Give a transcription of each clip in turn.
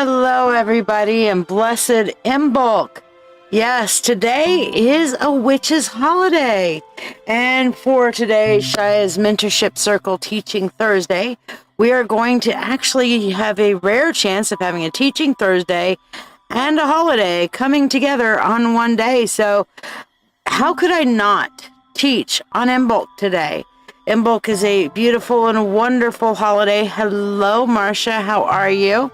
Hello, everybody, and blessed Imbolc. Yes, today is a witch's holiday. And for today's Shiya's Mentorship Circle Teaching Thursday, we are going to actually have a rare chance of having a Teaching Thursday and a holiday coming together on one day. So how could I not teach on Imbolc today? Imbolc is a beautiful and wonderful holiday. Hello, Marcia. How are you?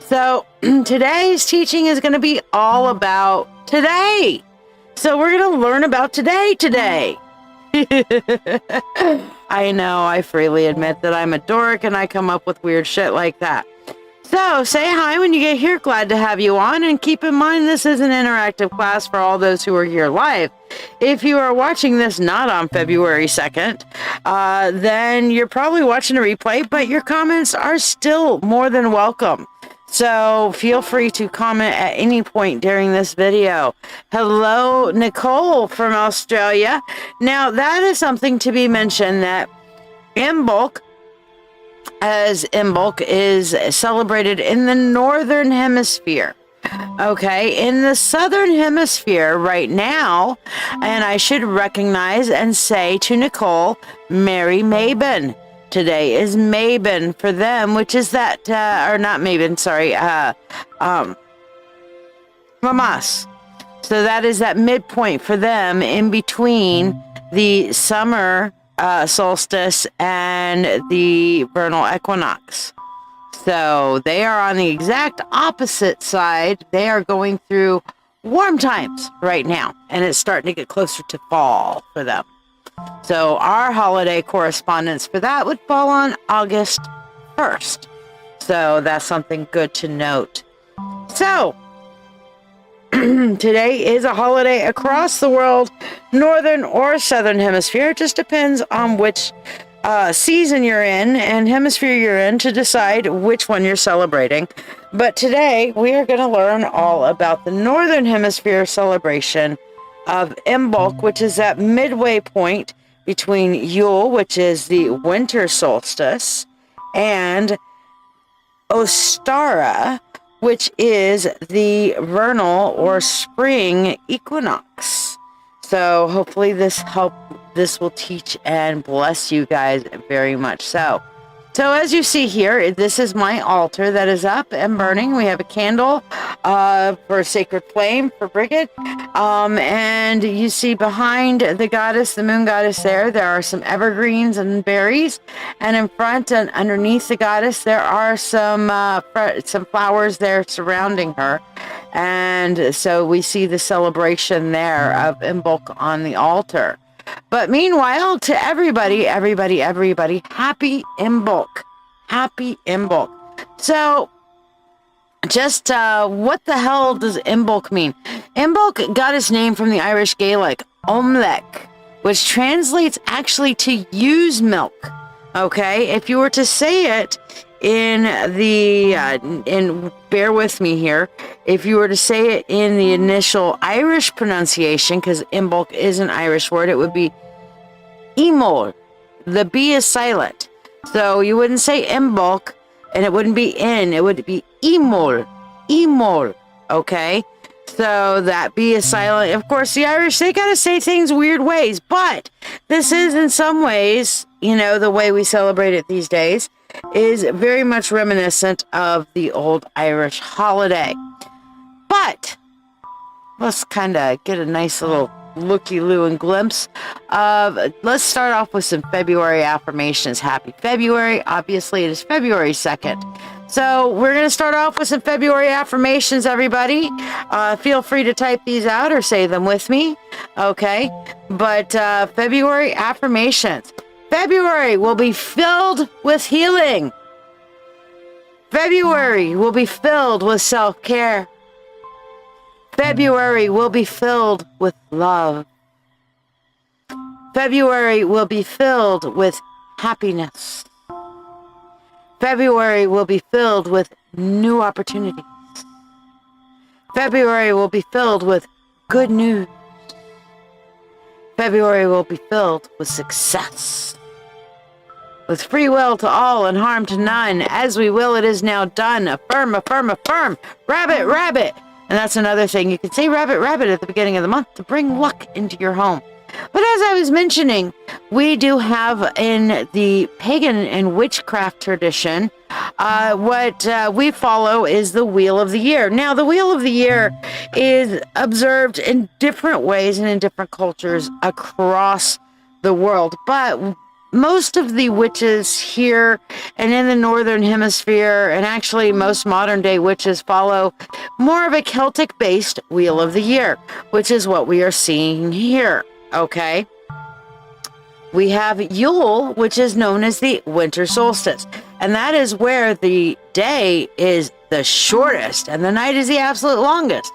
So today's teaching is going to be all about today. So we're going to learn about today. I know, I freely admit that I'm a dork and I come up with weird shit like that. So say hi when you get here. Glad to have you on. And keep in mind, this is an interactive class for all those who are here live. If you are watching this not on February 2nd, then you're probably watching a replay, but your comments are still more than welcome. So feel free to comment at any point during this video. Hello, Nicole from Australia. Now, that is something to be mentioned, that Imbolc, as Imbolc is celebrated in the Northern Hemisphere. Okay, in the Southern Hemisphere right now, and I should recognize and say to Nicole, Merry Mabon. Today is Mabon for them, which is that, or not Mabon, sorry, Mamas. So that is that midpoint for them in between the summer solstice and the vernal equinox. So they are on the exact opposite side. They are going through warm times right now, and it's starting to get closer to fall for them. So our holiday correspondence for that would fall on August 1st. So that's something good to note. So today is a holiday across the world, Northern or Southern Hemisphere. It just depends on which season you're in and hemisphere you're in to decide which one you're celebrating. But today we are going to learn all about the Northern Hemisphere celebration of Imbolc, which is that midway point between Yule, which is the winter solstice, and Ostara, which is the vernal or spring equinox. So hopefully this will teach and bless you guys very much so. So as you see here, this is my altar that is up and burning. We have a candle for sacred flame for Brigid. And you see behind the goddess, the moon goddess there are some evergreens and berries. And in front and underneath the goddess, there are some flowers there surrounding her. And so we see the celebration there of Imbolc on the altar. But meanwhile, to everybody, happy Imbolc. Happy Imbolc. So, just what the hell does Imbolc mean? Imbolc got its name from the Irish Gaelic, Omlech, which translates actually to use milk. Okay? If you were to say it in the, bear with me here, if you were to say it in the initial Irish pronunciation, because Imbolc is an Irish word, it would be Imol. The B is silent. So you wouldn't say Imbolc, and it wouldn't be in, it would be Imol. Imol. Okay? So that B is silent. Of course, the Irish, they gotta say things weird ways, but this is in some ways, the way we celebrate it these days, is very much reminiscent of the old Irish holiday. But let's kind of get a nice little looky-loo and glimpse of, let's start off with some February affirmations. Happy February. Obviously, it is February 2nd. So we're going to start off with some February affirmations, everybody. Feel free to type these out or say them with me. Okay. But February affirmations. February will be filled with healing. February will be filled with self-care. February will be filled with love. February will be filled with happiness. February will be filled with new opportunities. February will be filled with good news. February will be filled with success. with free will to all and harm to none. As we will, it is now done. Affirm, affirm, affirm. Rabbit, rabbit. And that's another thing. You can say rabbit, rabbit at the beginning of the month to bring luck into your home. But as I was mentioning, we do have in the pagan and witchcraft tradition, what we follow is the Wheel of the Year. Now, the Wheel of the Year is observed in different ways and in different cultures across the world. But most of the witches here and in the Northern Hemisphere, and actually most modern day witches, follow more of a Celtic-based Wheel of the Year, which is what we are seeing here. Okay, we have Yule, which is known as the winter solstice, and that is where the day is the shortest and the night is the absolute longest.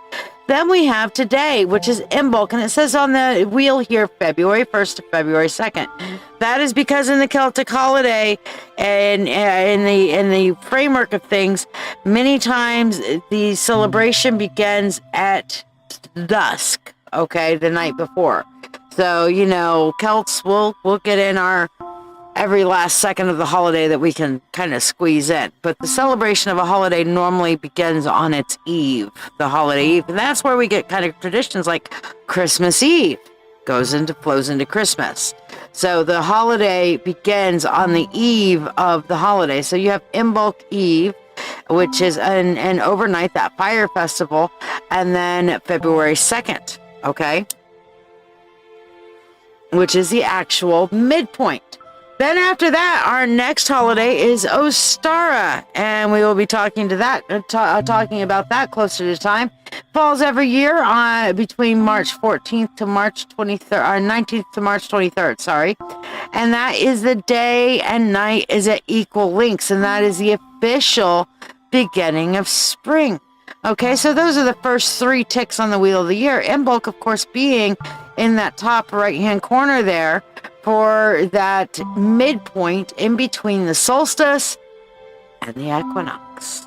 Then we have today, which is Imbolc, and it says on the wheel here, February 1st to February 2nd. That is because in the Celtic holiday and in the framework of things, many times the celebration begins at dusk, okay, the night before. So, you know, Celts will get in our every last second of the holiday that we can kind of squeeze in. But the celebration of a holiday normally begins on its eve, the holiday eve. And that's where we get kind of traditions like Christmas Eve flows into Christmas. So the holiday begins on the eve of the holiday. So you have Imbolc Eve, which is an overnight, that fire festival, and then February 2nd, okay? Which is the actual midpoint. Then after that, our next holiday is Ostara, and we will be talking about that closer to time. Falls every year between March 14th to March 23rd, or 19th to March 23rd, sorry. And that is the day and night is at equal lengths, and that is the official beginning of spring. Okay, so those are the first three ticks on the Wheel of the Year. Imbolc, of course, being in that top right-hand corner there for that midpoint in between the solstice and the equinox.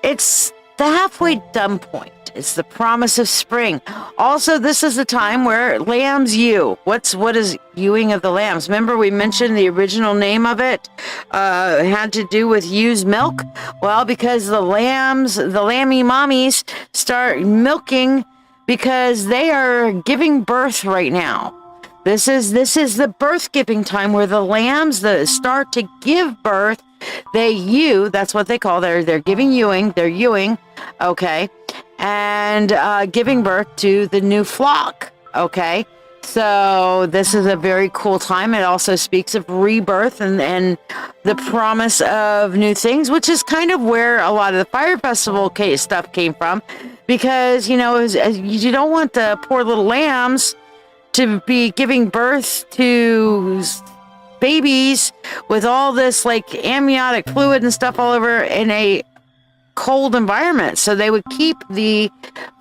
It's the halfway done point. It's the promise of spring. Also, this is the time where lambs ewe. What is ewing of the lambs? Remember we mentioned the original name of it had to do with ewe's milk? Well, because the lammy mommies start milking because they are giving birth right now. This is the birth giving time where the lambs start to give birth. They ewe, that's what they call they're giving ewing, they're ewing, okay, and giving birth to the new flock, okay. So this is a very cool time. It also speaks of rebirth and the promise of new things, which is kind of where a lot of the fire festival stuff came from, because, you know, you don't want the poor little lambs to be giving birth to babies with all this like amniotic fluid and stuff all over in a cold environment. So they would keep the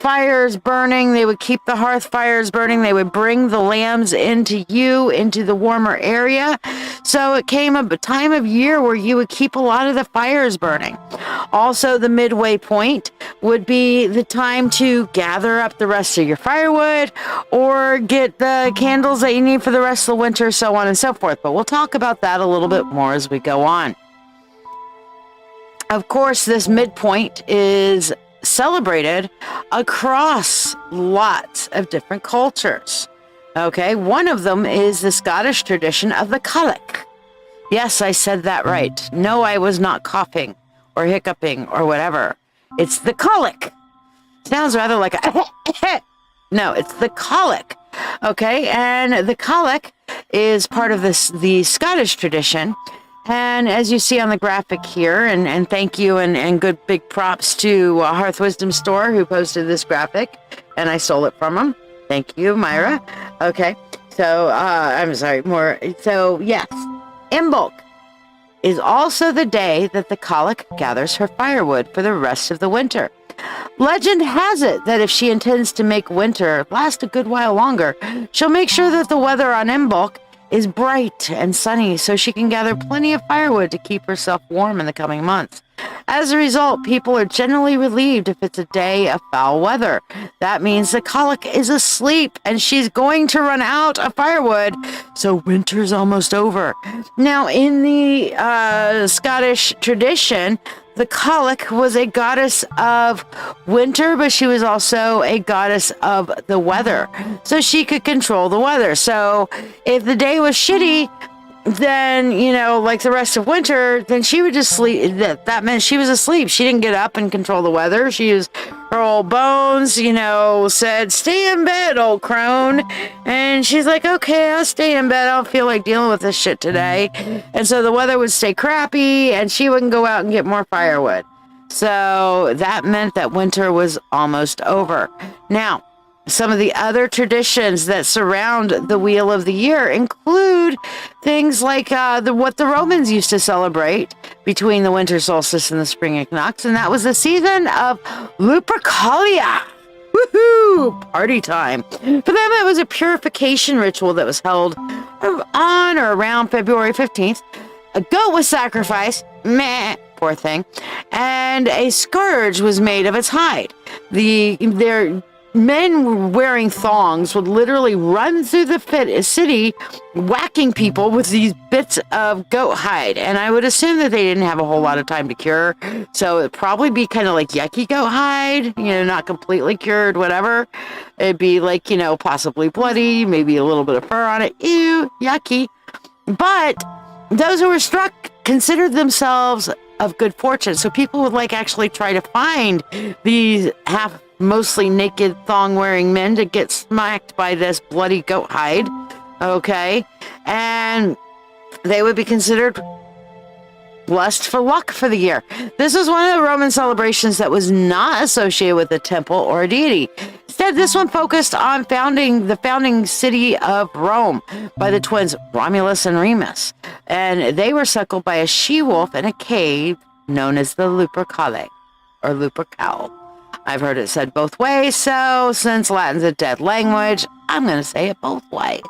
fires burning, they would keep the hearth fires burning, they would bring the lambs into the warmer area. So it came a time of year where you would keep a lot of the fires burning. Also, the midway point would be the time to gather up the rest of your firewood or get the candles that you need for the rest of the winter, so on and so forth. But we'll talk about that a little bit more as we go on. Of course, this midpoint is celebrated across lots of different cultures. Okay, one of them is the Scottish tradition of the Cailleach. Yes, I said that right. No, I was not coughing or hiccuping or whatever. It's the Cailleach. Sounds rather like a no, it's the Cailleach. Okay, and the Cailleach is part of the Scottish tradition. And as you see on the graphic here, and thank you and good big props to Hearth Wisdom Store who posted this graphic, and I stole it from them. Thank you, Myra. Okay, so I'm sorry, more. So yes, Imbolc is also the day that the Cailleach gathers her firewood for the rest of the winter. Legend has it that if she intends to make winter last a good while longer, she'll make sure that the weather on Imbolc is bright and sunny so she can gather plenty of firewood to keep herself warm in the coming months. As a result, people are generally relieved if it's a day of foul weather. That means the colic is asleep and she's going to run out of firewood, so winter's almost over. Now, in the Scottish tradition, the colic was a goddess of winter, but she was also a goddess of the weather. So she could control the weather. So if the day was shitty, then, you know, like the rest of winter, then she would just sleep. That meant she was asleep. She didn't get up and control the weather. She used her old bones, you know, said, stay in bed, old crone. And she's like, okay, I'll stay in bed. I don't feel like dealing with this shit today. And so the weather would stay crappy and she wouldn't go out and get more firewood. So that meant that winter was almost over. Now, some of the other traditions that surround the Wheel of the Year include things like what the Romans used to celebrate between the winter solstice and the spring equinox, and that was the season of Lupercalia. Woohoo! Party time. For them, it was a purification ritual that was held on or around February 15th. A goat was sacrificed. Meh. Poor thing. And a scourge was made of its hide. Their men wearing thongs would literally run through the city, whacking people with these bits of goat hide. And I would assume that they didn't have a whole lot of time to cure. So it'd probably be kind of like yucky goat hide, you know, not completely cured, whatever. It'd be like, you know, possibly bloody, maybe a little bit of fur on it. Ew, yucky. But those who were struck considered themselves of good fortune. So people would like actually try to find these mostly naked thong-wearing men to get smacked by this bloody goat hide, okay? And they would be considered blessed for luck for the year. This was one of the Roman celebrations that was not associated with a temple or a deity. Instead, this one focused on the founding city of Rome by the twins Romulus and Remus. And they were suckled by a she-wolf in a cave known as the Lupercale, or Lupercal. I've heard it said both ways, so since Latin's a dead language, I'm going to say it both ways.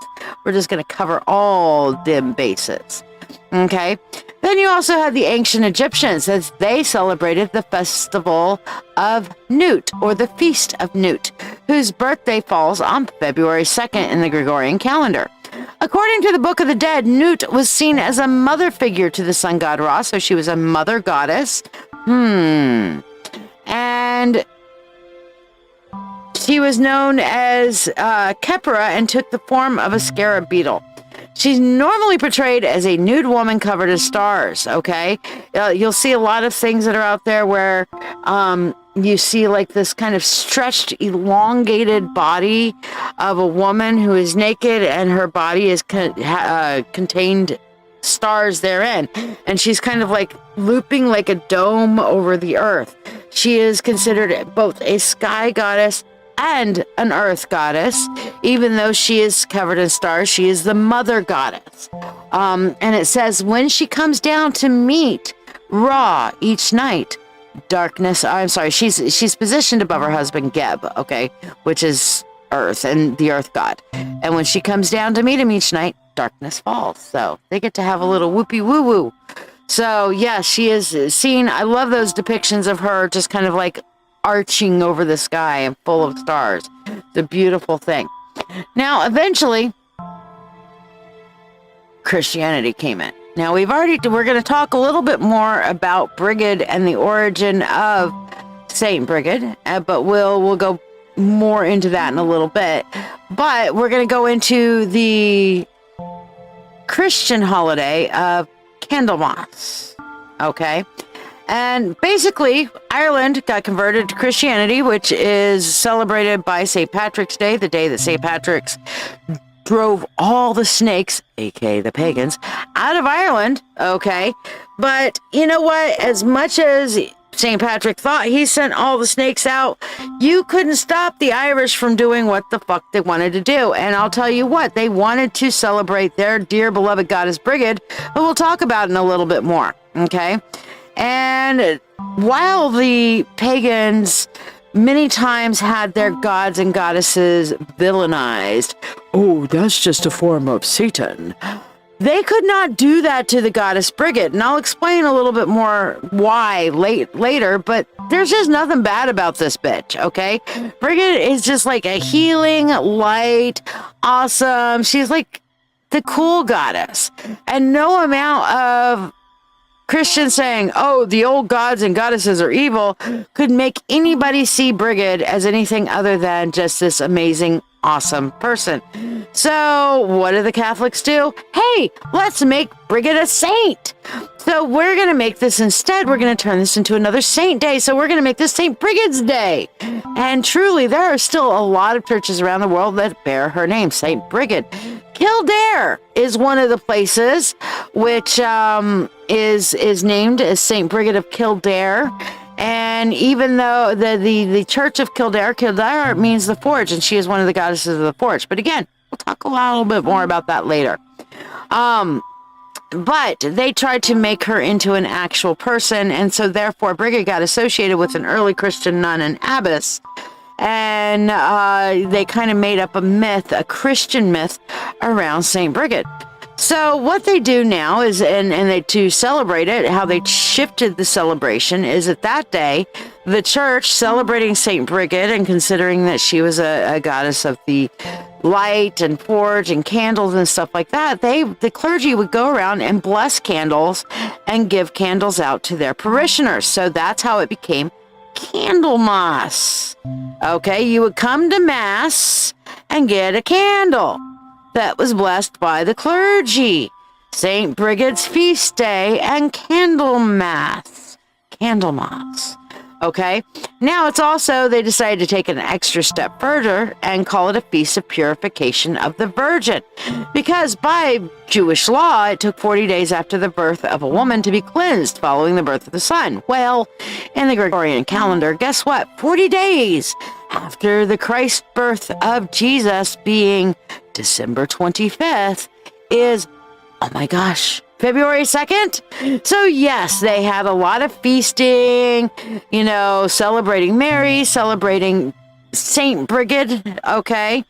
We're just going to cover all dim bases. Okay? Then you also had the ancient Egyptians, as they celebrated the festival of Nut, or the Feast of Nut, whose birthday falls on February 2nd in the Gregorian calendar. According to the Book of the Dead, Nut was seen as a mother figure to the sun god Ra, so she was a mother goddess. And she was known as Khepra and took the form of a scarab beetle. She's normally portrayed as a nude woman covered in stars, okay? You'll see a lot of things that are out there where you see like this kind of stretched, elongated body of a woman who is naked and her body is contained stars therein. And she's kind of like looping like a dome over the earth. She is considered both a sky goddess and an earth goddess. Even though she is covered in stars, she is the mother goddess. And it says when she comes down to meet Ra each night, she's positioned above her husband Geb, okay, which is earth and the earth god. And when she comes down to meet him each night, darkness falls. So they get to have a little whoopee woo woo. So yeah, she is seen. I love those depictions of her just kind of like arching over the sky and full of stars. It's a beautiful thing. Now, eventually, Christianity came in. Now, we're going to talk a little bit more about Brigid and the origin of Saint Brigid, but we'll go more into that in a little bit. But we're going to go into the Christian holiday of Candlemas, okay? And basically, Ireland got converted to Christianity, which is celebrated by St. Patrick's Day, the day that St. Patrick's drove all the snakes, aka the pagans, out of Ireland, okay? But you know what? As much as St. Patrick thought he sent all the snakes out, you couldn't stop the Irish from doing what the fuck they wanted to do. And I'll tell you what, they wanted to celebrate their dear beloved goddess Brigid, who we'll talk about in a little bit more, okay? And while the pagans many times had their gods and goddesses villainized, oh, that's just a form of Satan, They could not do that to the goddess Brigid, and I'll explain a little bit more why later, but there's just nothing bad about this bitch, okay? Brigid is just like a healing, light, awesome. She's like the cool goddess. And no amount of Christians saying, oh, the old gods and goddesses are evil, could make anybody see Brigid as anything other than just this amazing, awesome person. So what do the Catholics do? Hey, let's make Brigid a saint. So we're going to make this instead. We're going to turn this into another saint day. So we're going to make this Saint Brigid's Day. And truly, there are still a lot of churches around the world that bear her name, Saint Brigid. Kildare is one of the places which is named as Saint Brigid of Kildare. And even though the Church of Kildare means the forge, and she is one of the goddesses of the forge. But again, we'll talk a little bit more about that later. But they tried to make her into an actual person, and so therefore Brigid got associated with an early Christian nun and abbess. And they kind of made up a myth, a Christian myth, around Saint Brigid. So what they do now is, and they to celebrate it, how they shifted the celebration is that day, the church celebrating Saint Brigid and considering that she was a goddess of the light and forge and candles and stuff like that, the clergy would go around and bless candles and give candles out to their parishioners. So that's how it became Candlemas. Okay, you would come to Mass and get a candle that was blessed by the clergy. St. Brigid's Feast Day and Candlemas. Okay, now it's also, they decided to take an extra step further and call it a Feast of Purification of the Virgin. Because by Jewish law, it took 40 days after the birth of a woman to be cleansed following the birth of the sun. Well, in the Gregorian calendar, guess what? 40 days after the Christ birth of Jesus being December 25th is, oh my gosh, February 2nd? So yes, they had a lot of feasting, celebrating Mary, celebrating Saint Brigid, okay?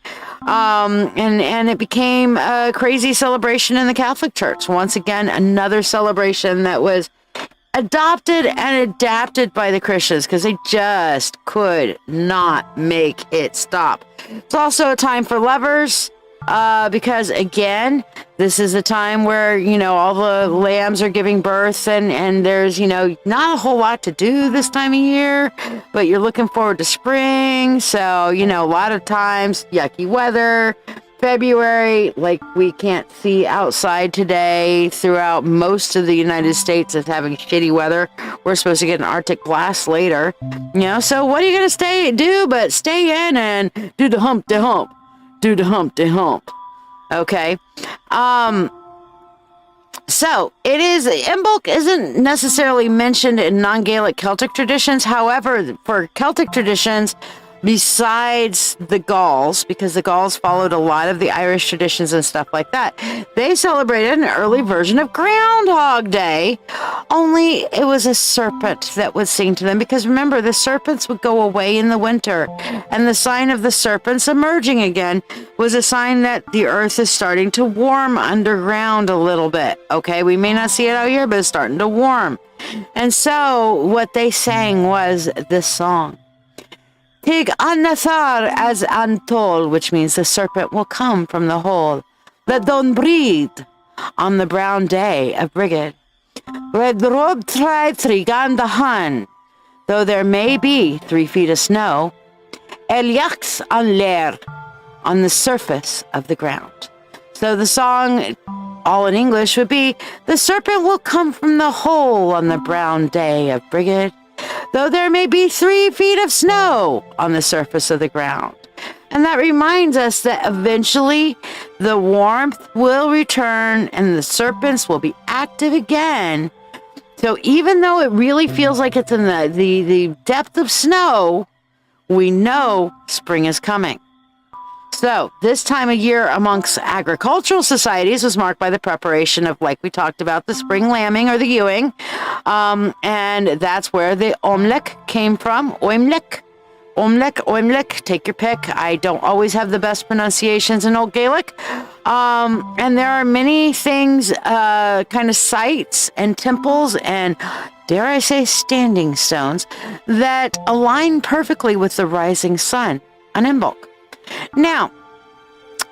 And it became a crazy celebration in the Catholic Church. Once again, another celebration that was adopted and adapted by the Christians because they just could not make it stop. It's also a time for lovers. Because again, this is a time where, all the lambs are giving birth and there's, not a whole lot to do this time of year, but you're looking forward to spring. So, a lot of times, yucky weather, February, like we can't see outside today throughout most of the United States is having shitty weather. We're supposed to get an Arctic blast later, so what are you going to do but stay in and do the hump. Do the hump. Okay. So it is, Imbolc isn't necessarily mentioned in non-Gaelic Celtic traditions. However, for Celtic traditions, besides the Gauls, because the Gauls followed a lot of the Irish traditions and stuff like that, they celebrated an early version of Groundhog Day, only it was a serpent that would sing to them, because remember, the serpents would go away in the winter, and the sign of the serpents emerging again was a sign that the earth is starting to warm underground a little bit, okay? We may not see it out here, but it's starting to warm. And so what they sang was this song. Tig Anathar as Antol, which means the serpent will come from the hole. Let don breathe on the brown day of Brigid. Red robe tri trigan the hun, though there may be 3 feet of snow. Eliax an l'air, on the surface of the ground. So the song, all in English, would be, the serpent will come from the hole on the brown day of Brigid, though there may be 3 feet of snow on the surface of the ground. And that reminds us that eventually the warmth will return and the serpents will be active again. So even though it really feels like it's in the depth of snow, we know spring is coming. So this time of year amongst agricultural societies was marked by the preparation of, like we talked about, the spring lambing or the ewing. And that's where the Omlek came from. Oimlek, Oimlik, take your pick. I don't always have the best pronunciations in Old Gaelic. And there are many things, kind of sites and temples and, dare I say, standing stones that align perfectly with the rising sun on Imbolc. Now,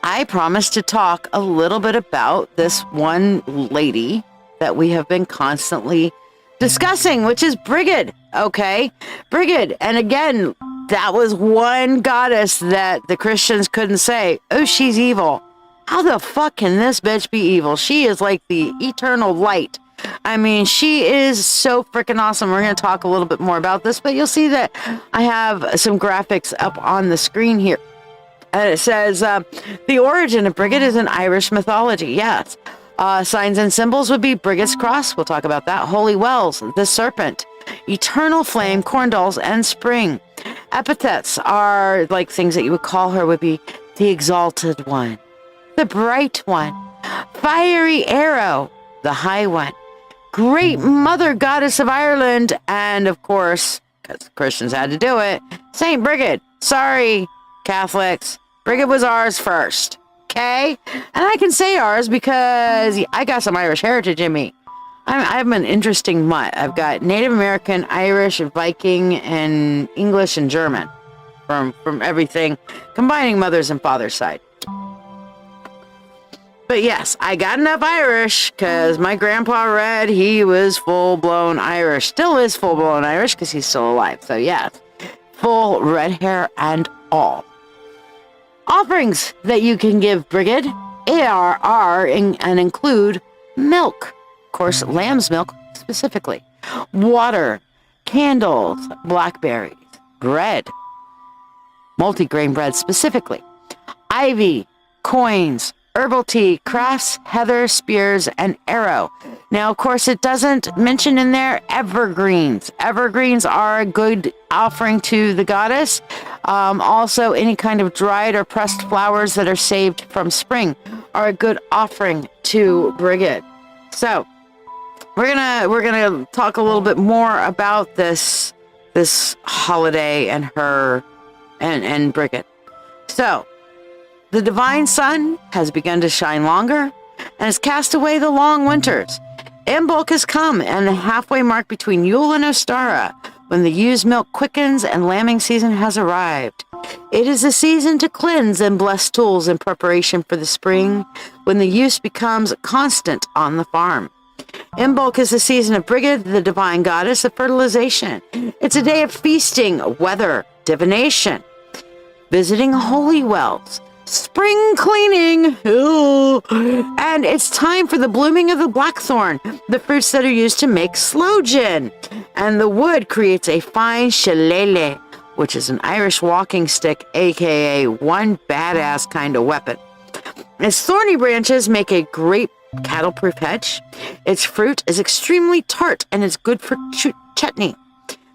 I promised to talk a little bit about this one lady that we have been constantly discussing, which is Brigid, okay? Brigid, and again, that was one goddess that the Christians couldn't say, oh, she's evil. How the fuck can this bitch be evil? She is like the eternal light. I mean, she is so freaking awesome. We're going to talk a little bit more about this, but you'll see that I have some graphics up on the screen here. And it says, the origin of Brigid is in Irish mythology. Yes. Signs and symbols would be Brigid's cross. We'll talk about that. Holy wells, the serpent, eternal flame, corn dolls, and spring. Epithets are like things that you would call her would be the exalted one, the bright one, fiery arrow, the high one, great mother goddess of Ireland, and of course, because Christians had to do it, Saint Brigid. Sorry, Catholics. Brigid was ours first, okay? And I can say ours because I got some Irish heritage in me. I'm an interesting mutt. I've got Native American, Irish, Viking, and English and German from everything, combining mother's and father's side. But yes, I got enough Irish because my grandpa Red, he was full-blown Irish. Still is full-blown Irish because he's still alive. So yes, full red hair and all. Offerings that you can give Brigid are and include milk, of course, lamb's milk specifically, water, candles, blackberries, bread, multigrain bread specifically, ivy, coins, herbal tea, crafts, heather, spears, and arrow. Now, of course, it doesn't mention in there evergreens. Evergreens are a good offering to the goddess. Also, any kind of dried or pressed flowers that are saved from spring are a good offering to Brigid. So, we're gonna talk a little bit more about this holiday and her and Brigid. So, the divine sun has begun to shine longer and has cast away the long winters. Imbolc has come, and the halfway mark between Yule and Ostara, when the ewe's milk quickens and lambing season has arrived. It is a season to cleanse and bless tools in preparation for the spring, when the use becomes constant on the farm. Imbolc is the season of Brigid, the divine goddess of fertilization. It's a day of feasting, weather, divination, visiting holy wells, spring cleaning, and it's time for the blooming of the blackthorn, the fruits that are used to make sloe gin. And the wood creates a fine shillelagh, which is an Irish walking stick, aka one badass kind of weapon. Its thorny branches make a great cattle-proof hedge. Its fruit is extremely tart and is good for chutney.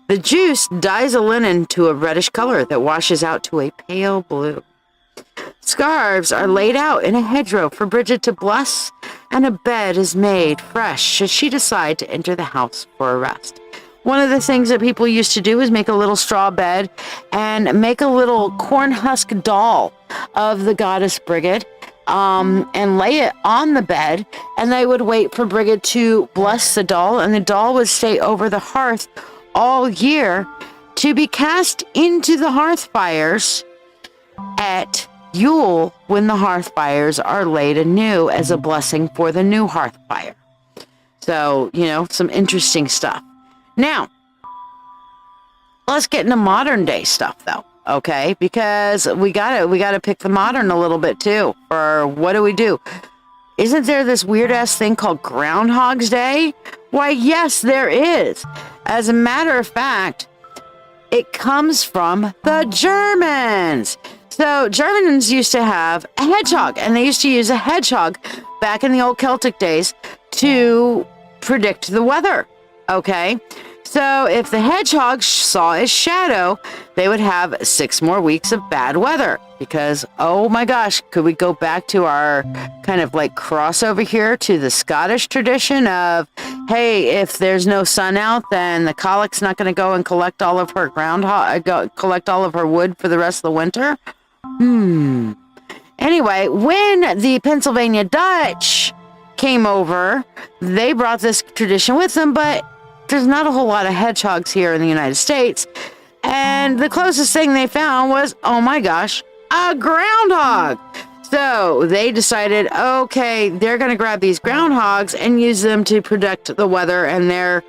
The juice dyes a linen to a reddish color that washes out to a pale blue. Scarves are laid out in a hedgerow for Brigid to bless, and a bed is made fresh should she decide to enter the house for a rest. One of the things that people used to do is make a little straw bed and make a little corn husk doll of the goddess Brigid, and lay it on the bed, and they would wait for Brigid to bless the doll, and the doll would stay over the hearth all year to be cast into the hearth fires at Yule, when the hearth fires are laid anew as a blessing for the new hearth fire. So, some interesting stuff. Now, let's get into modern day stuff though, okay? Because we gotta pick the modern a little bit too. Or what do? Isn't there this weird ass thing called Groundhog's Day? Why, yes, there is. As a matter of fact, it comes from the Germans. So Germans used to have a hedgehog, and they used to use a hedgehog back in the old Celtic days to predict the weather, okay? So if the hedgehog saw his shadow, they would have 6 more weeks of bad weather. Because, oh my gosh, could we go back to our kind of like crossover here to the Scottish tradition of, hey, if there's no sun out, then the colic's not going to go and collect all of her collect all of her wood for the rest of the winter? Anyway, when the Pennsylvania Dutch came over, they brought this tradition with them, but there's not a whole lot of hedgehogs here in the United States. And the closest thing they found was, oh my gosh, a groundhog. So they decided, okay, they're going to grab these groundhogs and use them to predict the weather and their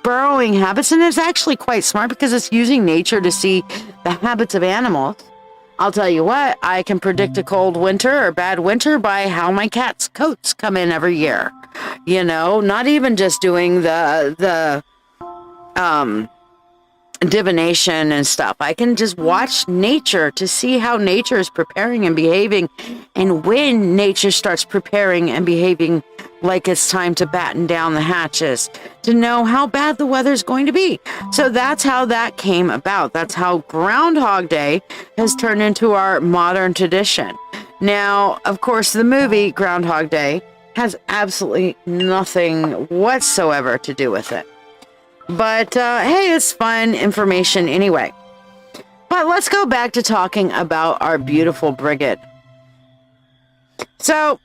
burrowing habits. And it's actually quite smart because it's using nature to see the habits of animals. I'll tell you what, I can predict a cold winter or bad winter by how my cat's coats come in every year. You know, not even just doing the divination and stuff. I can just watch nature to see how nature is preparing and behaving, and when nature starts preparing and behaving like it's time to batten down the hatches, to know how bad the weather's going to be. So that's how that came about. That's how Groundhog Day has turned into our modern tradition. Now, of course, the movie Groundhog Day has absolutely nothing whatsoever to do with it. But, hey, it's fun information anyway. But let's go back to talking about our beautiful Brigid. So,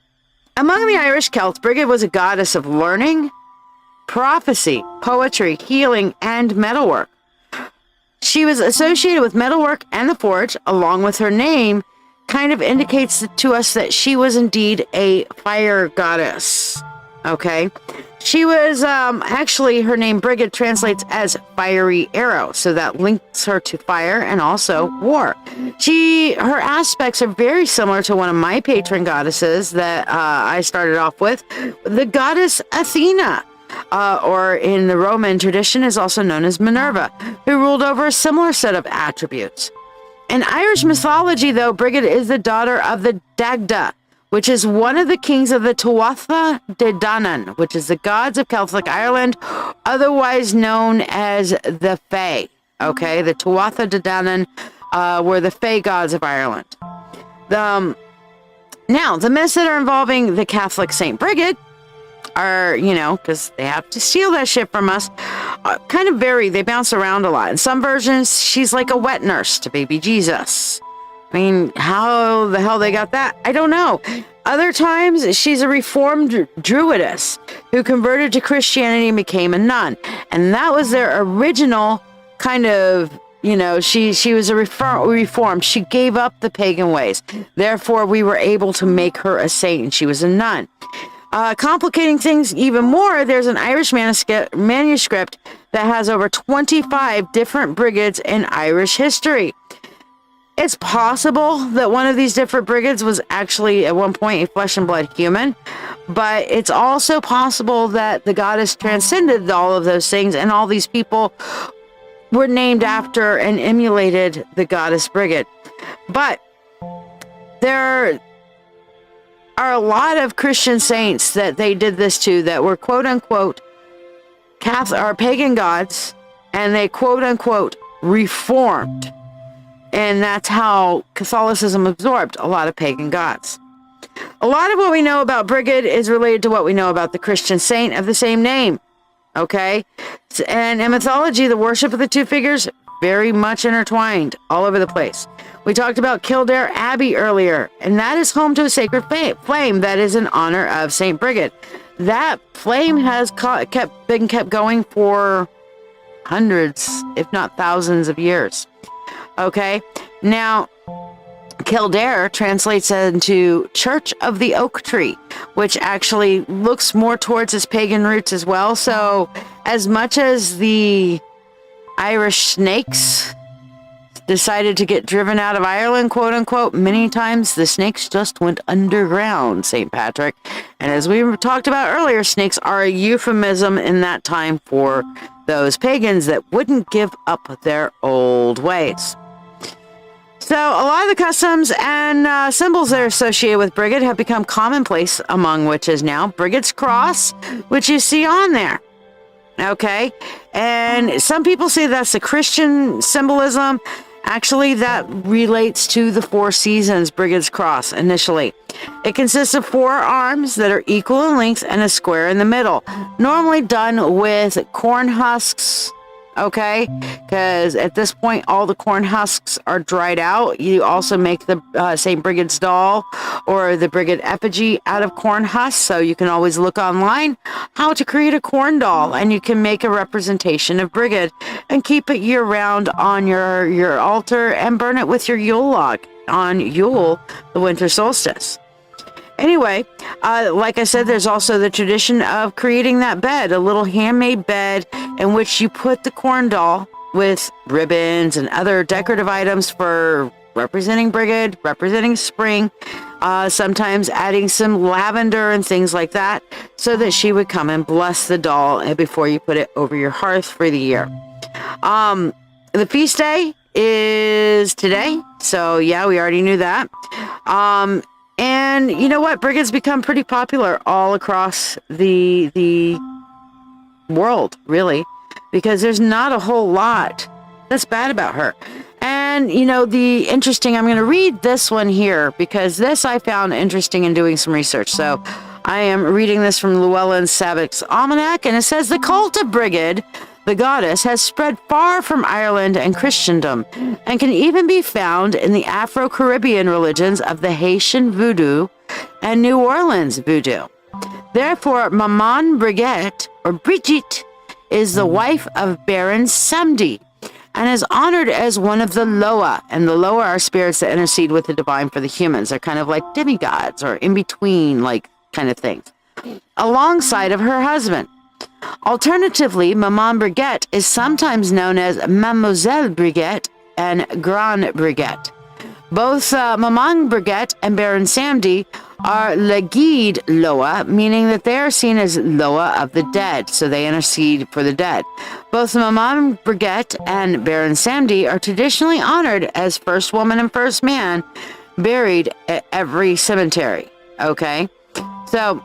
among the Irish Celts, Brigid was a goddess of learning, prophecy, poetry, healing, and metalwork. She was associated with metalwork and the forge, along with her name, kind of indicates to us that she was indeed a fire goddess. Okay? She was, actually, her name Brigid translates as fiery arrow, so that links her to fire and also war. Her aspects are very similar to one of my patron goddesses that I started off with, the goddess Athena, or in the Roman tradition is also known as Minerva, who ruled over a similar set of attributes. In Irish mythology, though, Brigid is the daughter of the Dagda, which is one of the kings of the Tuatha De Danann, which is the gods of Celtic Ireland, otherwise known as the Fae. Okay, the Tuatha De Danann were the Fae gods of Ireland. Now, the myths that are involving the Catholic Saint Brigid are, because they have to steal that shit from us, kind of vary. They bounce around a lot. In some versions, she's like a wet nurse to baby Jesus. I mean, how the hell they got that? I don't know. Other times, she's a reformed druidess who converted to Christianity and became a nun. And that was their original kind of, she was a reformed. She gave up the pagan ways. Therefore, we were able to make her a saint, and she was a nun. Complicating things even more, there's an Irish manuscript that has over 25 different brigids in Irish history. It's possible that one of these different brigids was actually at one point a flesh and blood human, but it's also possible that the goddess transcended all of those things, and all these people were named after and emulated the goddess Brigid. But there are a lot of Christian saints that they did this to that were quote unquote Catholic or pagan gods, and they quote unquote reformed. And that's how Catholicism absorbed a lot of pagan gods. A lot of what we know about Brigid is related to what we know about the Christian saint of the same name. Okay? And in mythology, the worship of the two figures very much intertwined all over the place. We talked about Kildare Abbey earlier, and that is home to a sacred flame that is in honor of Saint Brigid. That flame has been kept going for hundreds, if not thousands of years. Okay, now Kildare translates into Church of the Oak Tree, which actually looks more towards its pagan roots as well. So as much as the Irish snakes decided to get driven out of Ireland, quote unquote, many times the snakes just went underground, St. Patrick. And as we talked about earlier, snakes are a euphemism in that time for those pagans that wouldn't give up their old ways. So a lot of the customs and symbols that are associated with Brigid have become commonplace among witches now. Brigid's cross, which you see on there. Okay. And some people say that's the Christian symbolism. Actually, that relates to the 4 seasons Brigade's cross initially. It consists of 4 arms that are equal in length and a square in the middle, normally done with corn husks. Okay, because at this point all the corn husks are dried out. You also make the St. Brigade's doll or the Brigade effigy out of corn husks, so you can always look online how to create a corn doll, and you can make a representation of Brigade and keep it year round on your altar and burn it with your Yule log on Yule, the winter solstice. Anyway, like I said, there's also the tradition of creating that bed, a little handmade bed in which you put the corn doll with ribbons and other decorative items for representing Brigade, representing spring, sometimes adding some lavender and things like that, so that she would come and bless the doll before you put it over your hearth for the year. The feast day is today, so yeah, we already knew that. And you know what? Brigade's become pretty popular all across the world, really, because there's not a whole lot that's bad about her. And, you know, I'm going to read this one here because this I found interesting in doing some research. So I am reading this from Llewellyn Savick's Almanac, and it says the cult of Brigade, the goddess, has spread far from Ireland and Christendom, and can even be found in the Afro-Caribbean religions of the Haitian Voodoo and New Orleans Voodoo. Therefore, Maman Brigette, or Brigitte, is the wife of Baron Samedi, and is honored as one of the Loa. And the Loa are spirits that intercede with the divine for the humans. They're kind of like demigods, or in between, like, kind of things, alongside of her husband. Alternatively, Maman Brigette is sometimes known as Mademoiselle Brigette and Grande Brigette. Both Maman Brigette and Baron Samedi are Le Guide Loa, meaning that they are seen as Loa of the dead, so they intercede for the dead. Both Maman Brigette and Baron Samedi are traditionally honored as first woman and first man buried at every cemetery. Okay? So,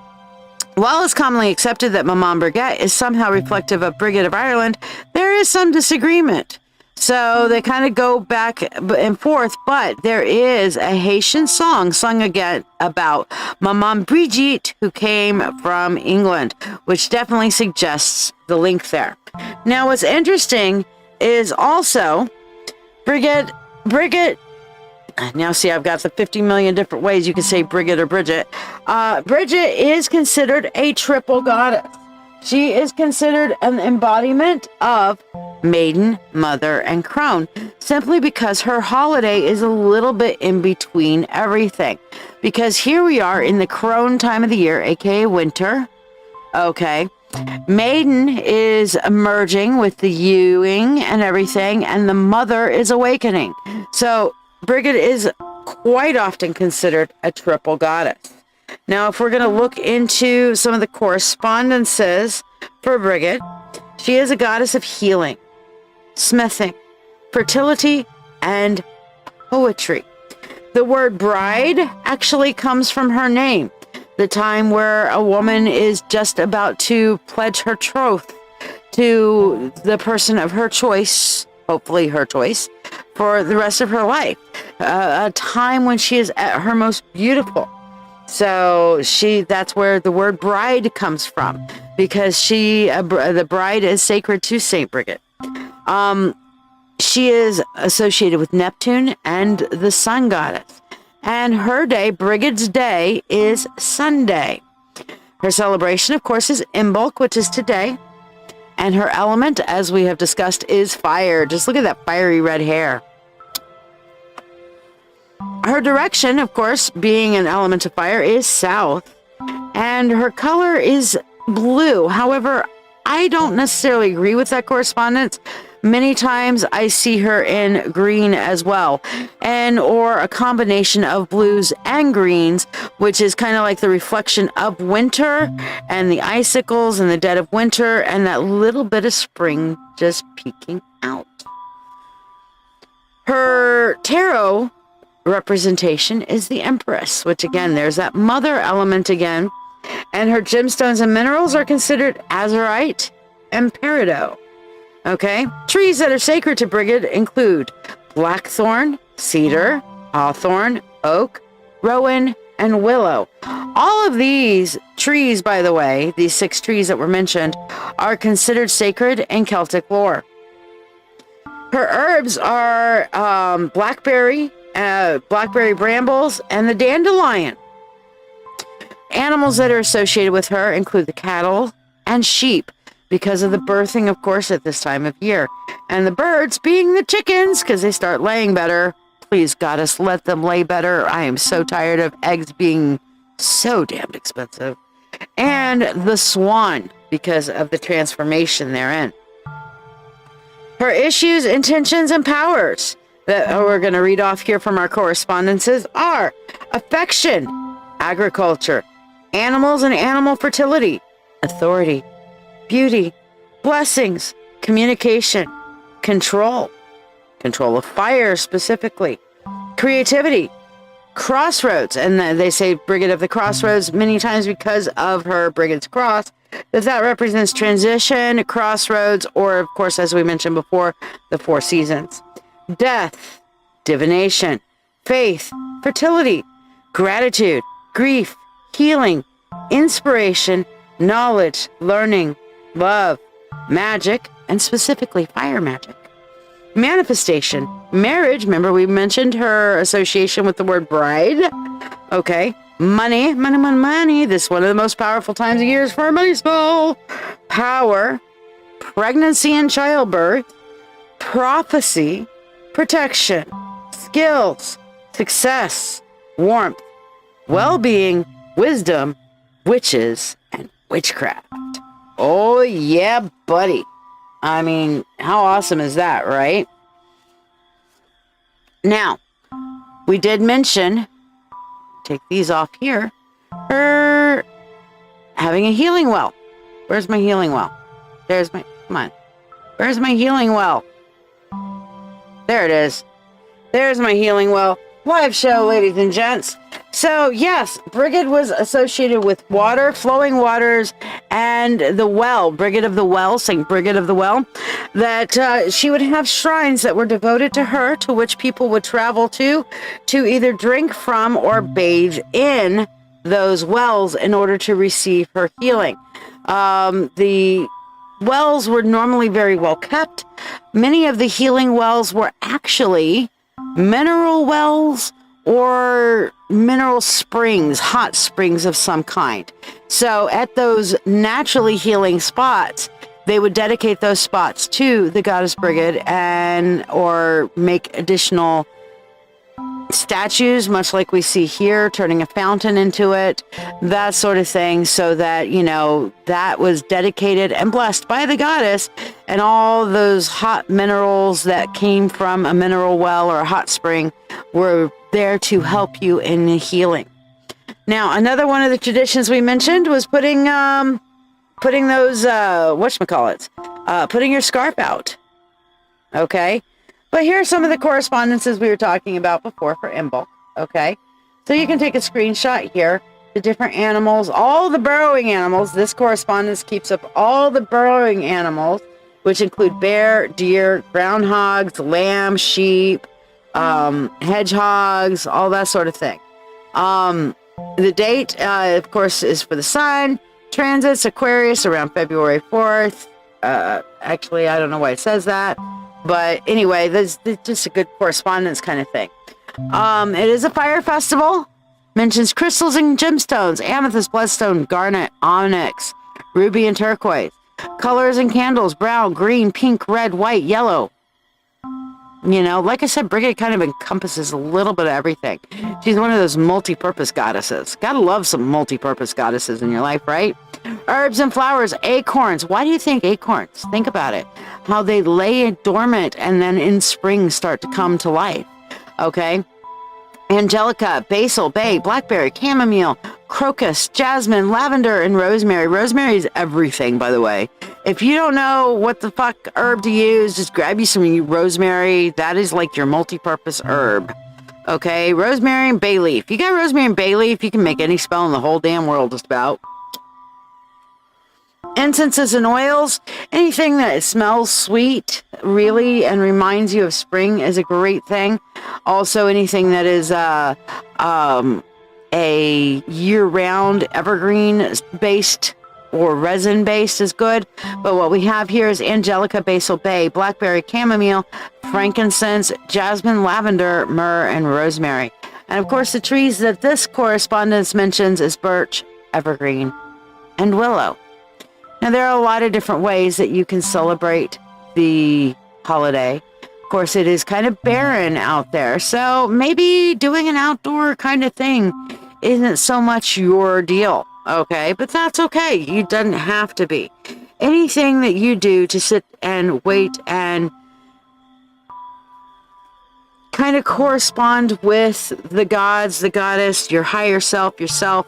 while it's commonly accepted that Maman Brigette is somehow reflective of Brigade of Ireland, there is some disagreement. So they kind of go back and forth, but there is a Haitian song sung again about Maman Brigitte, who came from England, which definitely suggests the link there. Now, what's interesting is also Brigade. Now, see, I've got the 50 million different ways you can say Brigade or Bridget. Bridget is considered a triple goddess. She is considered an embodiment of maiden, mother, and crone, simply because her holiday is a little bit in between everything. Because here we are in the crone time of the year, aka winter. Okay. Maiden is emerging with the ewing and everything, and the mother is awakening. So Brigade is quite often considered a triple goddess. Now, if we're going to look into some of the correspondences for Brigade, she is a goddess of healing, smithing, fertility, and poetry. The word bride actually comes from her name, the time where a woman is just about to pledge her troth to the person of her choice, hopefully her choice, for the rest of her life. A time when she is at her most beautiful. So that's where the word bride comes from, because the bride is sacred to Saint Brigade. She is associated with Neptune and the sun goddess, and her day, Brigade's day, is Sunday. Her celebration, of course, is Imbolc, which is today, and her element, as we have discussed, is fire. Just look at that fiery red hair. Her direction, of course, being an element of fire, is south, and her color is blue. However, I don't necessarily agree with that correspondence. Many times I see her in green as well, or a combination of blues and greens, which is kind of like the reflection of winter and the icicles and the dead of winter and that little bit of spring just peeking out. Her tarot representation is the Empress, which again, there's that mother element again. And her gemstones and minerals are considered azurite, and peridot. Okay? Trees that are sacred to Brigid include blackthorn, cedar, hawthorn, oak, rowan, and willow. All of these trees, by the way, these 6 trees that were mentioned, are considered sacred in Celtic lore. Her herbs are blackberry brambles, and the dandelion. Animals that are associated with her include the cattle and sheep, because of the birthing, of course, at this time of year. And the birds being the chickens, because they start laying better. Please, goddess, let them lay better. I am so tired of eggs being so damned expensive. And the swan, because of the transformation therein. Her issues, intentions, and powers that we're going to read off here from our correspondences are affection, agriculture, animals and animal fertility, authority, beauty, blessings, communication, control of fire specifically, creativity, crossroads, and they say Brigid of the Crossroads many times because of her Brigid's cross, that represents transition, crossroads, or of course, as we mentioned before, the 4 seasons. Death, divination, faith, fertility, gratitude, grief, healing, inspiration, knowledge, learning, love, magic, and specifically fire magic. Manifestation, marriage, remember we mentioned her association with the word bride. Okay. Money, this is one of the most powerful times of years for a money spell. Power, pregnancy and childbirth, prophecy, protection, skills, success, warmth, well-being, wisdom, witches, and witchcraft. Oh yeah, buddy. I mean, how awesome is that, right? Now, we did mention, take these off here, her having a healing well. Where's my healing well? Come on. Where's my healing well? There it is. There's my healing well. Live show, ladies and gents. So, yes, Brigid was associated with water, flowing waters, and the well, Brigid of the Well, St. Brigid of the Well, that she would have shrines that were devoted to her, to which people would travel to either drink from or bathe in those wells in order to receive her healing. The wells were normally very well kept. Many of the healing wells were actually mineral wells or mineral springs, hot springs of some kind. So at those naturally healing spots, they would dedicate those spots to the goddess Brigid or make additional statues, much like we see here, turning a fountain into it, that sort of thing, so that, that was dedicated and blessed by the goddess, and all those hot minerals that came from a mineral well or a hot spring were there to help you in the healing. Now, another one of the traditions we mentioned was putting those, putting your scarf out. Okay? But here are some of the correspondences we were talking about before for Imbolc, okay? So you can take a screenshot here, the different animals, all the burrowing animals. This correspondence keeps up all the burrowing animals, which include bear, deer, groundhogs, lamb, sheep, hedgehogs, all that sort of thing. The date, of course, is for the sun. Transits, Aquarius, around February 4th. Actually, I don't know why it says that. But anyway, this is just a good correspondence kind of thing. It is a fire festival. Mentions crystals and gemstones, amethyst, bloodstone, garnet, onyx, ruby, and turquoise. Colors and candles, brown, green, pink, red, white, yellow. Like I said, Brigid kind of encompasses a little bit of everything. She's one of those multi-purpose goddesses. Gotta love some multi-purpose goddesses in your life, right? Herbs and flowers, acorns. Why do you think acorns? Think about it. How they lay dormant and then in spring start to come to life. Okay? Angelica, basil, bay, blackberry, chamomile, crocus, jasmine, lavender, and rosemary. Rosemary is everything, by the way. If you don't know what the fuck herb to use, just grab you some rosemary. That is like your multi-purpose herb. Okay? Rosemary and bay leaf. You got rosemary and bay leaf, you can make any spell in the whole damn world just about. Incenses and oils, anything that smells sweet, really, and reminds you of spring is a great thing. Also, anything that is a year-round evergreen-based or resin-based is good. But what we have here is angelica, basil, bay, blackberry, chamomile, frankincense, jasmine, lavender, myrrh, and rosemary. And of course, the trees that this correspondence mentions is birch, evergreen, and willow. Now, there are a lot of different ways that you can celebrate the holiday. Of course, it is kind of barren out there, so maybe doing an outdoor kind of thing isn't so much your deal, okay? But that's okay. You doesn't have to be. Anything that you do to sit and wait and kind of correspond with the gods, the goddess, your higher self, yourself.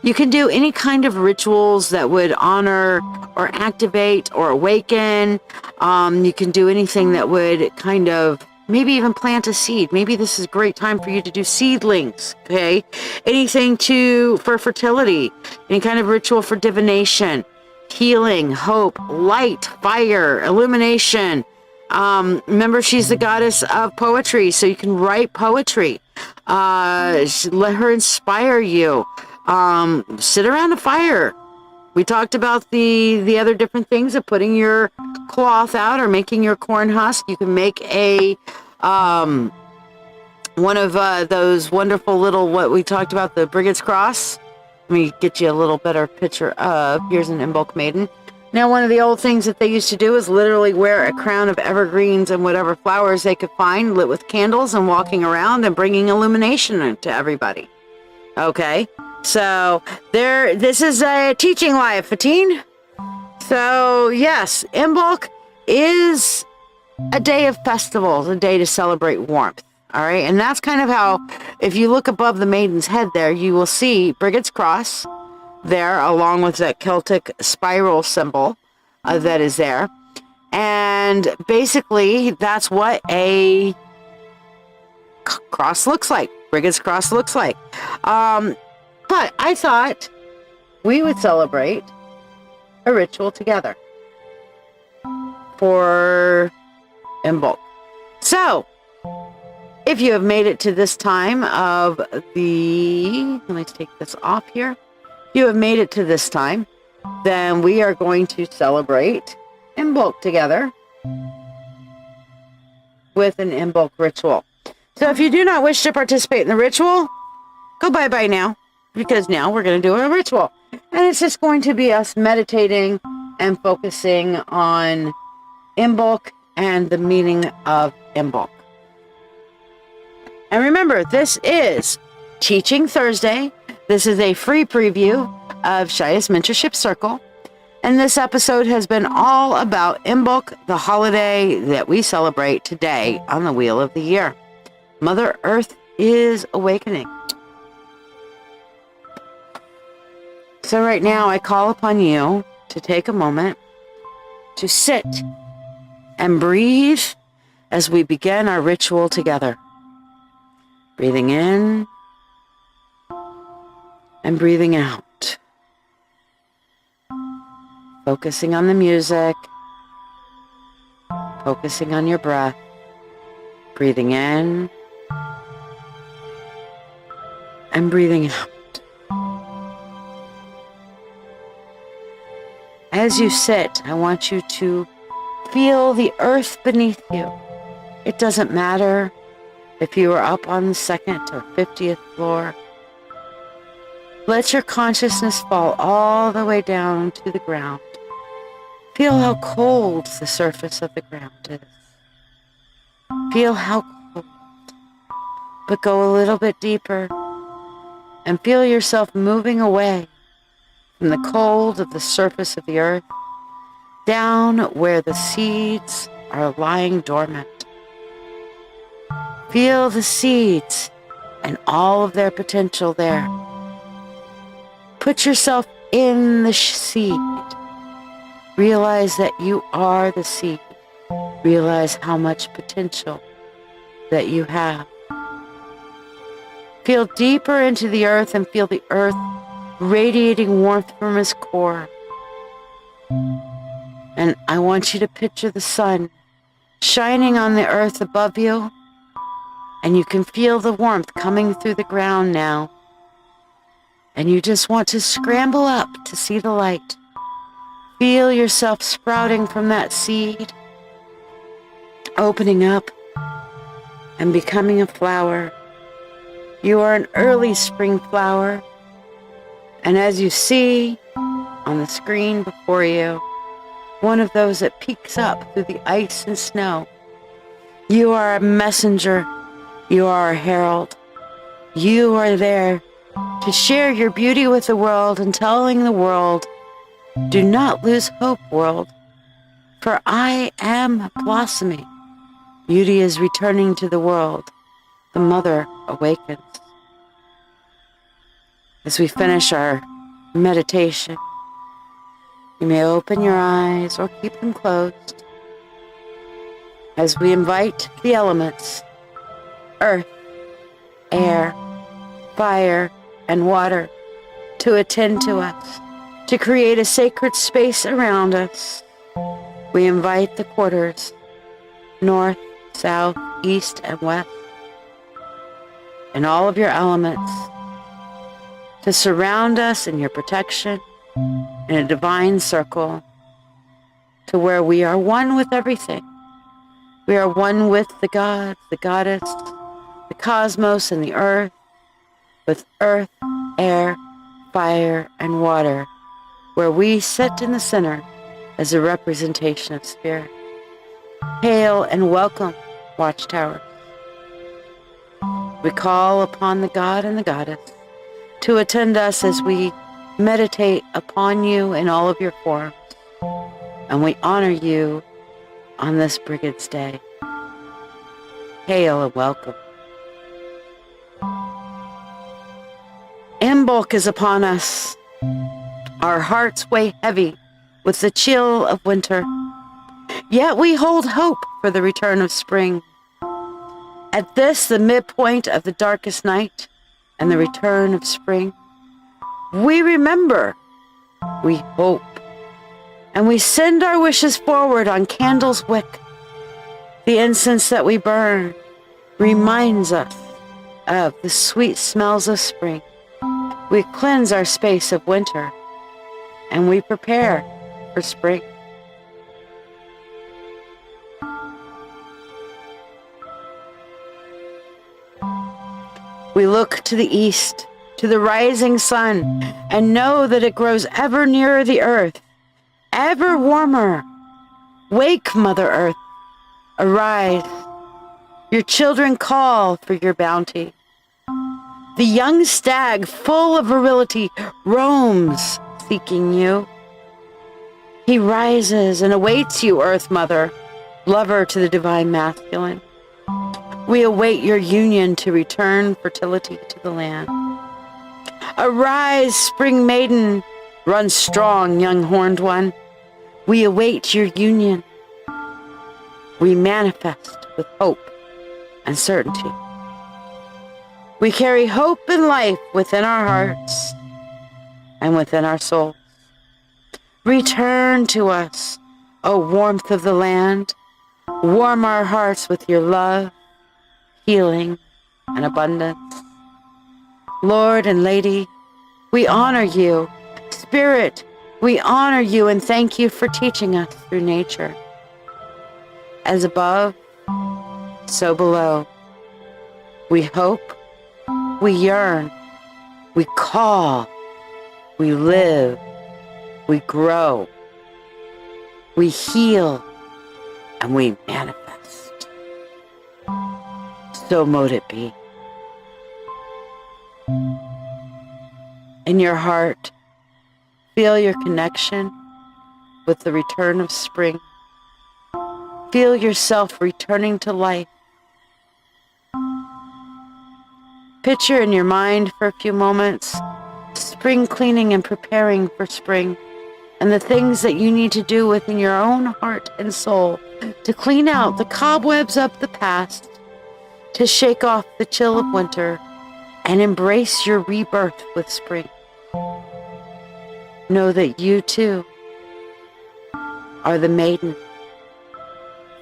You can do any kind of rituals that would honor or activate or awaken. You can do anything that would kind of maybe even plant a seed. Maybe this is a great time for you to do seedlings, okay? Anything for fertility, any kind of ritual for divination, healing, hope, light, fire, illumination. Remember, she's the goddess of poetry, so you can write poetry. Let her inspire you. Sit around a fire. We talked about the other different things of putting your cloth out or making your corn husk. You can make a one of those wonderful little, what we talked about, the Brigade's Cross. Let me get you a little better picture of. Here's an Imbolc maiden. Now, one of the old things that they used to do is literally wear a crown of evergreens and whatever flowers they could find, lit with candles, and walking around and bringing illumination to everybody. Okay, so this is a teaching live, Fatine. So yes, Imbolc is a day of festivals, a day to celebrate warmth. All right, and that's kind of how, if you look above the maiden's head there, you will see Brigade's Cross there, along with that Celtic spiral symbol that is there. And basically, that's what a cross looks like. Brigade's Cross looks like. But I thought we would celebrate a ritual together for Imbolc. So, if you have made it to this time of let me take this off here. If you have made it to this time, then we are going to celebrate Imbolc together with an Imbolc ritual. So if you do not wish to participate in the ritual, go bye-bye now, because now we're going to do a ritual. And it's just going to be us meditating and focusing on Imbolc and the meaning of Imbolc. And remember, this is Teaching Thursday. This is a free preview of Shiya's Mentorship Circle. And this episode has been all about Imbolc, the holiday that we celebrate today on the Wheel of the Year. Mother Earth is awakening. So right now I call upon you to take a moment to sit and breathe as we begin our ritual together. Breathing in and breathing out. Focusing on the music. Focusing on your breath. Breathing in and breathing out. As you sit, I want you to feel the earth beneath you. It doesn't matter if you are up on the 2nd or 50th floor. Let your consciousness fall all the way down to the ground. Feel how cold the surface of the ground is. Feel how cold. But go a little bit deeper and feel yourself moving away from the cold of the surface of the earth down where the seeds are lying dormant. Feel the seeds and all of their potential there. Put yourself in the seed. Realize that you are the seed. Realize how much potential that you have. Feel deeper into the earth and feel the earth radiating warmth from its core. And I want you to picture the sun shining on the earth above you, and you can feel the warmth coming through the ground now. And you just want to scramble up to see the light. Feel yourself sprouting from that seed, opening up and becoming a flower. You are an early spring flower. And as you see on the screen before you, one of those that peeks up through the ice and snow, you are a messenger. You are a herald. You are there to share your beauty with the world and telling the world, do not lose hope, world, for I am blossoming. Beauty is returning to the world. The mother awakens. As we finish our meditation, you may open your eyes or keep them closed as we invite the elements, earth, air, fire, and water, to attend to us, to create a sacred space around us. We invite the quarters, north, south, east, and west, and all of your elements to surround us in your protection in a divine circle to where we are one with everything. We are one with the gods, the goddess, the cosmos, and the earth, with earth, air, fire, and water, where we sit in the center as a representation of spirit. Hail and welcome, watchtowers. We call upon the God and the goddess to attend us as we meditate upon you in all of your forms, and we honor you on this Brigade's Day. Hail and welcome. Imbolc is upon us. Our hearts weigh heavy with the chill of winter, yet we hold hope for the return of spring. At this, the midpoint of the darkest night and the return of spring, we remember, we hope, and we send our wishes forward on candles' wick. The incense that we burn reminds us of the sweet smells of spring. We cleanse our space of winter, and we prepare for spring. We look to the east, to the rising sun, and know that it grows ever nearer the earth, ever warmer. Wake, Mother Earth, arise. Your children call for your bounty. The young stag, full of virility, roams seeking you. He rises and awaits you, Earth Mother, lover to the divine masculine. We await your union to return fertility to the land. Arise, spring maiden, run strong, young horned one. We await your union. We manifest with hope and certainty. We carry hope and life within our hearts and within our souls. Return to us, O warmth of the land. Warm our hearts with your love, healing, and abundance. Lord and Lady, we honor you. Spirit, we honor you and thank you for teaching us through nature. As above, so below. We hope, we yearn, we call, we live, we grow, we heal, and we manifest. So mote it be. In your heart, feel your connection with the return of spring. Feel yourself returning to life. Picture in your mind for a few moments spring cleaning and preparing for spring, and the things that you need to do within your own heart and soul to clean out the cobwebs of the past, to shake off the chill of winter, and embrace your rebirth with spring. Know that you too are the maiden,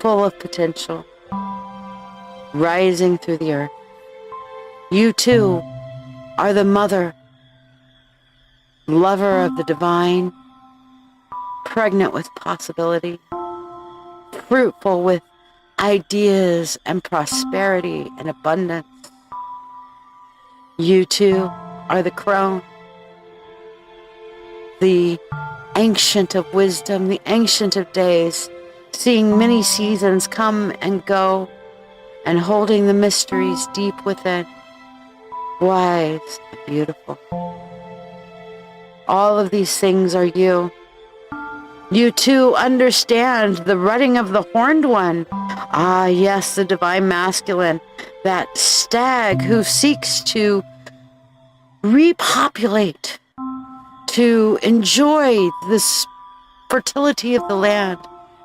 full of potential, rising through the earth. You too are the mother, lover of the divine, pregnant with possibility, fruitful with ideas and prosperity and abundance. You too are the crone, the ancient of wisdom, the ancient of days, seeing many seasons come and go, and holding the mysteries deep within, wise and beautiful. All of these things are you. You too understand the rutting of the horned one. Ah, yes, the divine masculine, that stag who seeks to repopulate, to enjoy this fertility of the land,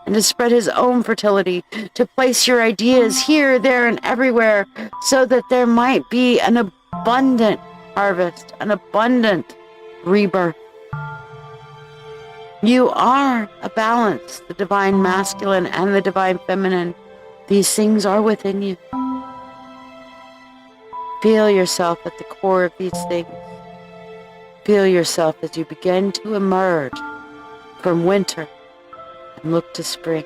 and to spread his own fertility, to place your ideas here, there, and everywhere, so that there might be an abundant harvest, an abundant rebirth. You are a balance, the divine masculine and the divine feminine. These things are within you. Feel yourself at the core of these things. Feel yourself as you begin to emerge from winter and look to spring.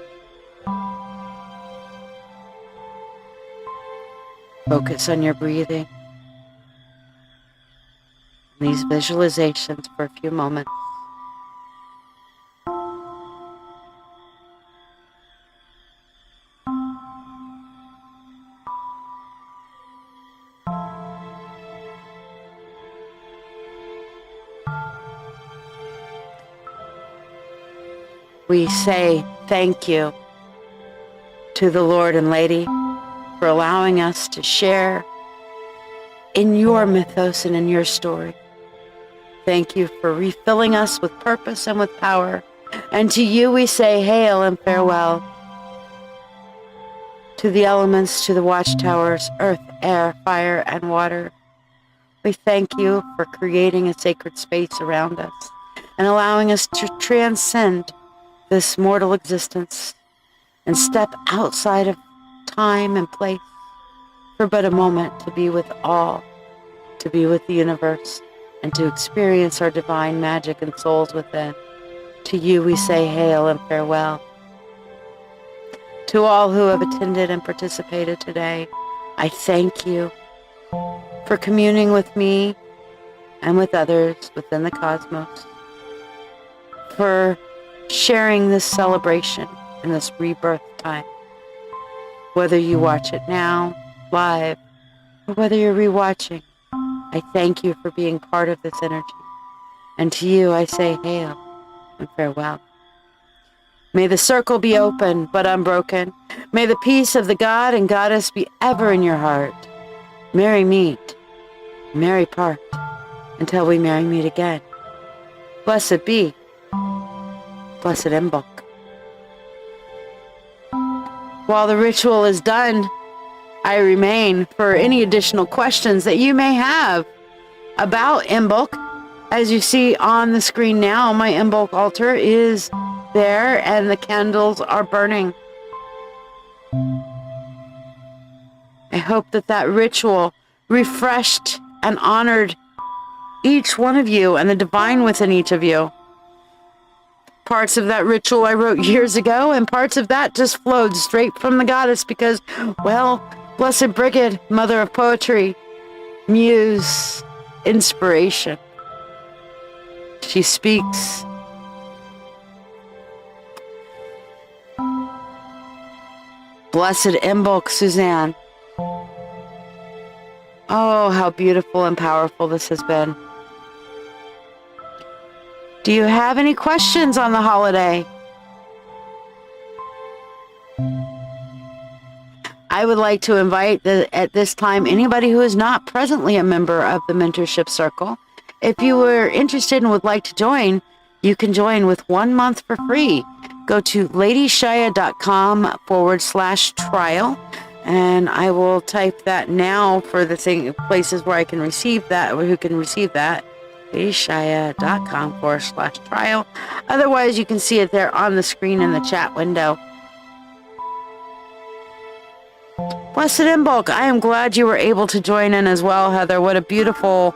Focus on your breathing and these visualizations for a few moments. We say thank you to the Lord and Lady for allowing us to share in your mythos and in your story. Thank you for refilling us with purpose and with power. And to you we say hail and farewell. To the elements, to the watchtowers, earth, air, fire, and water, we thank you for creating a sacred space around us and allowing us to transcend this mortal existence and step outside of time and place for but a moment to be with all, to be with the universe, and to experience our divine magic and souls within. To you we say hail and farewell. To all who have attended and participated today, I thank you for communing with me and with others within the cosmos, for sharing this celebration in this rebirth time. Whether you watch it now, live, or whether you're rewatching, I thank you for being part of this energy. And to you I say hail and farewell. May the circle be open but unbroken. May the peace of the God and Goddess be ever in your heart. Merry meet, merry part, until we merry meet again. Blessed be. Blessed Imbolc. While the ritual is done, I remain for any additional questions that you may have about Imbolc. As you see on the screen now, my Imbolc altar is there and the candles are burning. I hope that that ritual refreshed and honored each one of you and the divine within each of you. Parts of that ritual I wrote years ago, and parts of that just flowed straight from the goddess because, well, Blessed Brigid, mother of poetry, muse, inspiration. She speaks. Blessed Imbolc, Suzanne. Oh, how beautiful and powerful this has been. Do you have any questions on the holiday? I would like to invite at this time anybody who is not presently a member of the Mentorship Circle. If you were interested and would like to join, you can join with 1 month for free. Go to ladyshiya.com/trial, and I will type that now for the places where I can receive that, or who can receive that. ladyshia.com/trial. Otherwise, you can see it there on the screen in the chat window. Blessed Imbolc, I am glad you were able to join in as well, Heather. What a beautiful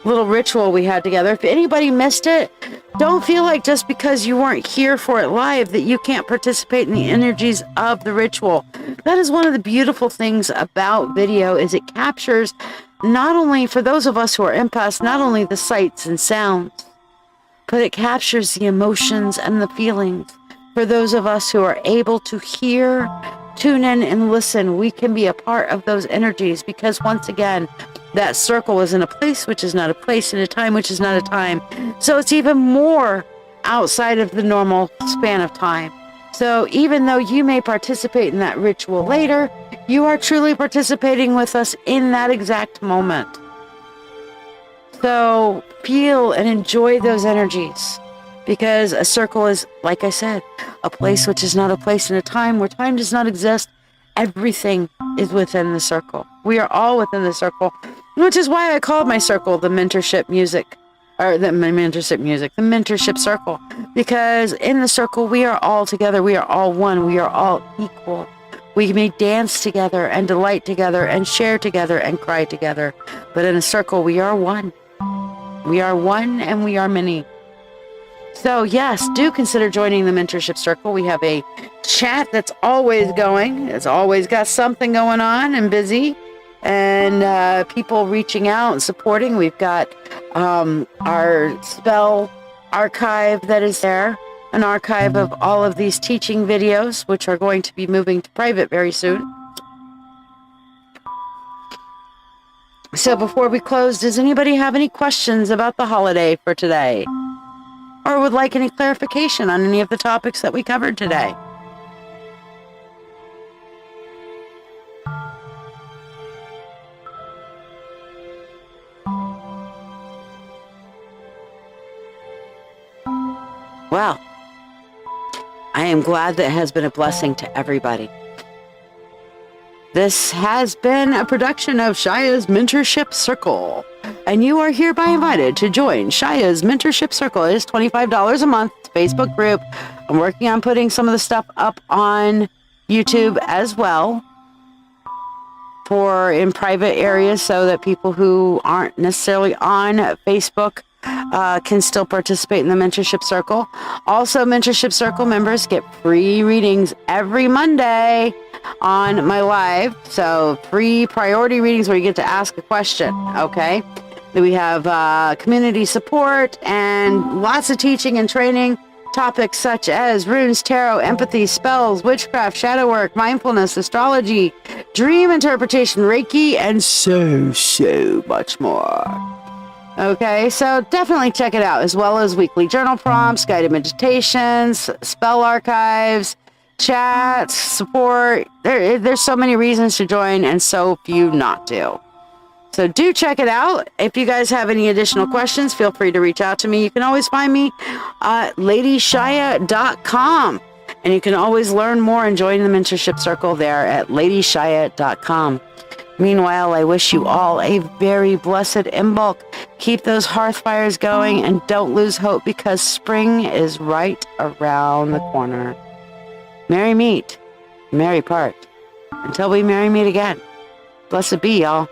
little ritual we had together. If anybody missed it, don't feel like just because you weren't here for it live that you can't participate in the energies of the ritual. That is one of the beautiful things about video, is it captures, not only for those of us who are empaths, not only the sights and sounds, but it captures the emotions and the feelings. For those of us who are able to hear, tune in and listen, we can be a part of those energies, because once again, that circle is in a place which is not a place, in a time which is not a time. So it's even more outside of the normal span of time. So even though you may participate in that ritual later, you are truly participating with us in that exact moment. So feel and enjoy those energies, because a circle is, like I said, a place which is not a place, in a time where time does not exist. Everything is within the circle. We are all within the circle, which is why I called my circle the mentorship music, or the mentorship circle, because in the circle we are all together. We are all one. We are all equal. We may dance together and delight together and share together and cry together, but in a circle we are one. We are one and we are many. So yes, do consider joining the mentorship circle. We have a chat that's always going. It's always got something going on and busy, and people reaching out and supporting. We've got our spell archive that is there, an archive of all of these teaching videos, which are going to be moving to private very soon. So before we close, does anybody have any questions about the holiday for today? Or would like any clarification on any of the topics that we covered today? Well, I am glad that it has been a blessing to everybody. This has been a production of Shiya's Mentorship Circle, and you are hereby invited to join Shiya's Mentorship Circle. It is $25 a month. It's a Facebook group. I'm working on putting some of the stuff up on YouTube as well, for in private areas, so that people who aren't necessarily on Facebook can still participate in the Mentorship Circle. Also, Mentorship Circle members get free readings every Monday on my live. So free priority readings where you get to ask a question. Okay. Then we have community support and lots of teaching and training topics such as runes, tarot, empathy, spells, witchcraft, shadow work, mindfulness, astrology, dream interpretation, Reiki, and so much more. Okay, so definitely check it out, as well as weekly journal prompts, guided meditations, spell archives, chats, support. There's so many reasons to join and so few not to. So do check it out. If you guys have any additional questions, feel free to reach out to me. You can always find me at ladyshia.com. And you can always learn more and join the mentorship circle there at ladyshia.com. Meanwhile, I wish you all a very blessed Imbolc. Keep those hearth fires going and don't lose hope, because spring is right around the corner. Merry meet, merry part. Until we merry meet again. Blessed be, y'all.